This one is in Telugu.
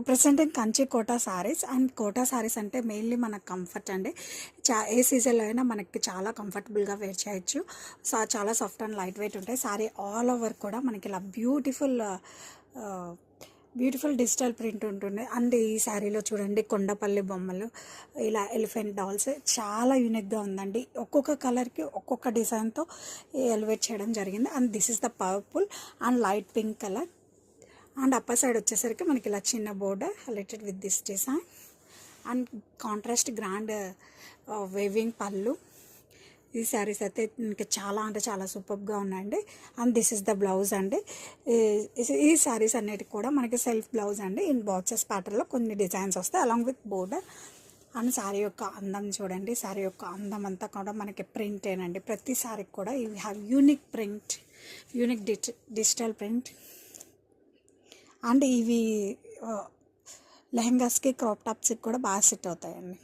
Present in Kanchi Kota saris. And Kota saris అంటే మెయిన్లీ మనకు కంఫర్ట్ అండి. ఏ సీజన్లో అయినా మనకి చాలా కంఫర్టబుల్గా వేర్ చేయొచ్చు. చాలా సాఫ్ట్ అండ్ లైట్ వెయిట్ ఉంటాయి. సారీ ఆల్ ఓవర్ కూడా మనకి ఇలా బ్యూటిఫుల్ డిజిటల్ ప్రింట్ ఉంటుంది. అండ్ ఈ శారీలో చూడండి కొండపల్లి బొమ్మలు, ఇలా ఎలిఫెంట్ డాల్స్, చాలా యూనిక్గా ఉందండి. ఒక్కొక్క కలర్కి ఒక్కొక్క డిజైన్తో ఎలివేట్ చేయడం జరిగింది. And this is the purple and light pink colour. And upper side వచ్చేసరికి మనకి ఇలా చిన్న border related with this design and contrast grand weaving పళ్ళు. ఈ శారీస్ అయితే ఇంకా చాలా అంటే చాలా సూపర్గా ఉన్నాయండి. And this is the blouse అండి. ఈ శారీస్ అన్నిటికి కూడా మనకి సెల్ఫ్ బ్లౌజ్ అండి. ఇన్ బాక్సెస్ ప్యాటర్న్లో కొన్ని డిజైన్స్ వస్తాయి along with border. And sari యొక్క అందం చూడండి. శారీ యొక్క అందం అంతా కూడా మనకి ప్రింటేనండి. ప్రతి శారీకి కూడా ఇవి have unique print, unique digital print. And ఇవి లెహంగాస్కి, క్రాప్ టాప్స్కి కూడా బాగా సెట్ అవుతాయండి.